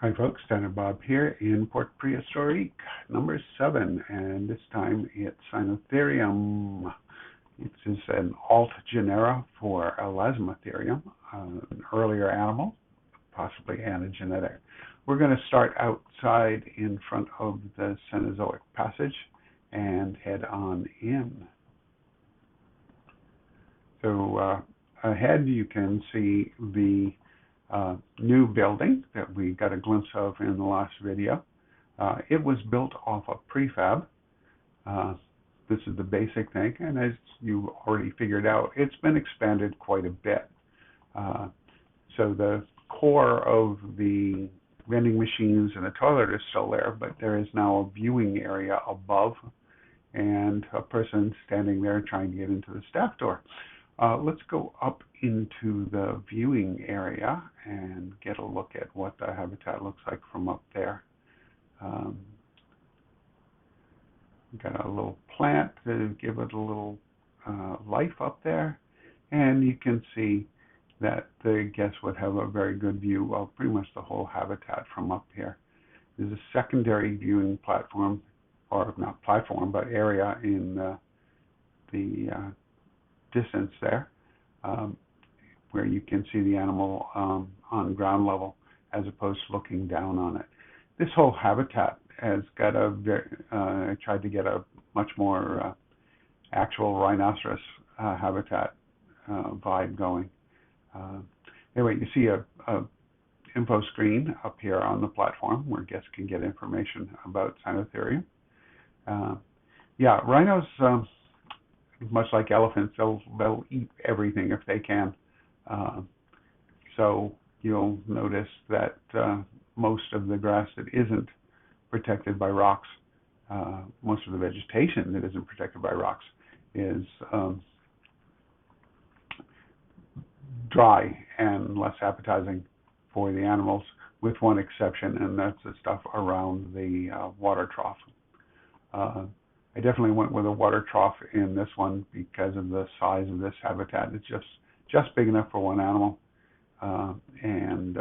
Hi folks, Tanner Bob here in Port Prehistorique, number 7, and this time it's Sinotherium. This is an alt genera for Elasmotherium, an earlier animal, possibly anagenetic. We're going to start outside in front of the Cenozoic passage and head on in. So ahead you can see the new building that we got a glimpse of in the last video. It was built off a prefab. This is the basic thing, and as you already figured out, it's been expanded quite a bit. So the core of the vending machines and the toilet is still there, but there is now a viewing area above and a person standing there trying to get into the staff door. Let's go up into the viewing area and get a look at what the habitat looks like from up there. Got a little plant to give it a little life up there, and you can see that the guests would have a very good view of pretty much the whole habitat from up here. There's a secondary viewing platform, or not platform, but area in the distance there, where you can see the animal on ground level as opposed to looking down on it. This whole habitat has got a I tried to get a much more actual rhinoceros habitat vibe going. Anyway, you see a info screen up here on the platform where guests can get information about Sinotherium. Yeah, rhinos, much like elephants, they'll eat everything if they can. So you'll notice that most of the grass that isn't protected by rocks, most of the vegetation that isn't protected by rocks is dry and less appetizing for the animals, with one exception, and that's the stuff around the water trough. I definitely went with a water trough in this one because of the size of this habitat. It's just big enough for one animal, and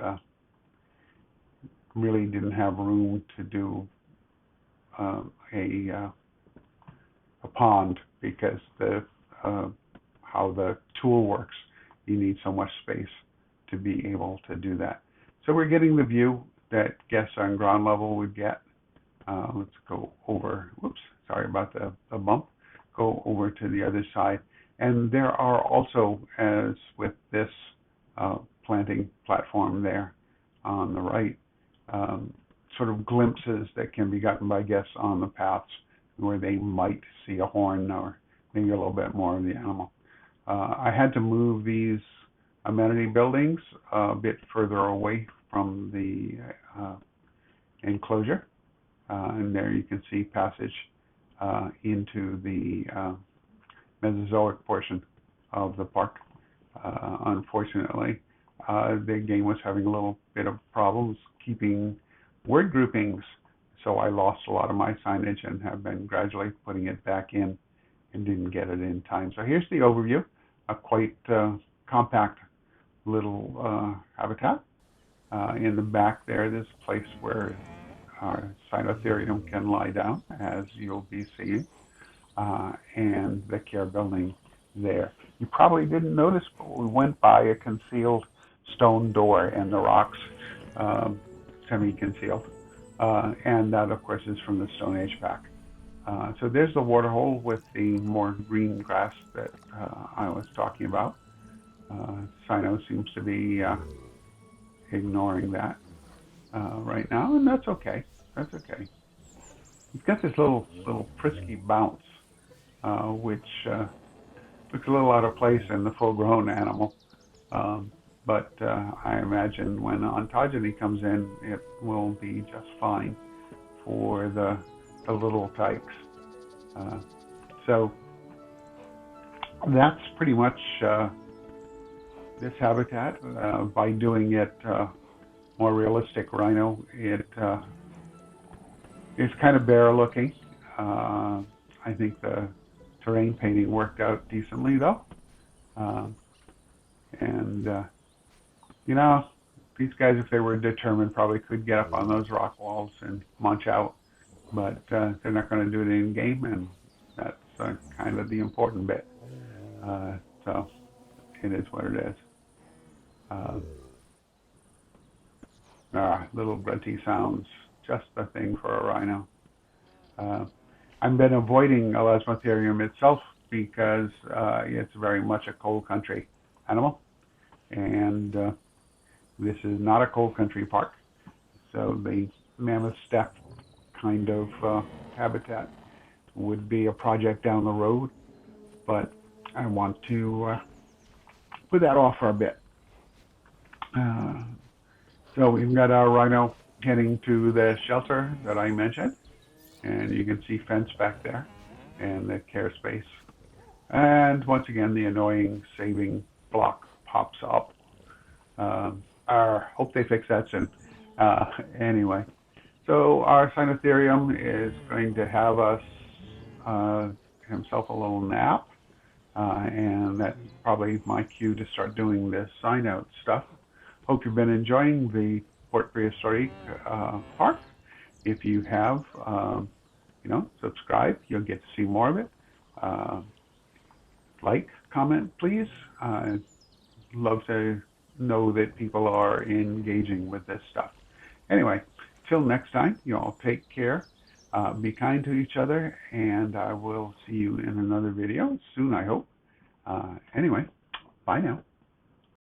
really didn't have room to do a pond because how the tool works, you need so much space to be able to do that. So we're getting the view that guests on ground level would get. Let's go over, whoops, sorry about the bump, go over to the other side. And there are also, as with this planting platform there on the right, sort of glimpses that can be gotten by guests on the paths where they might see a horn or maybe a little bit more of the animal. I had to move these amenity buildings a bit further away from the enclosure. And there you can see passage into the Mesozoic portion of the park. Unfortunately, the game was having a little bit of problems keeping word groupings, so I lost a lot of my signage and have been gradually putting it back in and didn't get it in time. So here's the overview, a quite compact little habitat. In the back there, there's a place where Sinotherium can lie down, as you'll be seeing, and the care building there. You probably didn't notice, but we went by a concealed stone door in the rocks, semi-concealed, and that, of course, is from the Stone Age pack. So there's the waterhole with the more green grass that I was talking about. Sino seems to be ignoring that right now, and that's okay. That's okay. He's got this little frisky bounce, which looks a little out of place in the full-grown animal. But I imagine when ontogeny comes in, it will be just fine for the little tykes. So that's pretty much this habitat. By doing it more realistic rhino, it's kind of bare looking. I think the terrain painting worked out decently though. And you know, these guys, if they were determined, probably could get up on those rock walls and munch out, but they're not going to do it in game, and that's kind of the important bit. So it is what it is. Little grunty sounds, just the thing for a rhino. I've been avoiding Sinotherium itself because it's very much a cold country animal, and this is not a cold country park, so the mammoth steppe kind of habitat would be a project down the road, but I want to put that off for a bit. So we've got our rhino heading to the shelter that I mentioned, and you can see fence back there and the care space. And once again, the annoying saving block pops up. Hope they fix that soon. Anyway, so our Sinotherium is going to have us himself a little nap, and that's probably my cue to start doing this sign out stuff. Hope you've been enjoying the Port Prehistorique park. If you have, subscribe. You'll get to see more of it. Like, comment, please. I'd love to know that people are engaging with this stuff. Anyway, till next time, you all take care. Be kind to each other, and I will see you in another video soon, I hope. Anyway, bye now.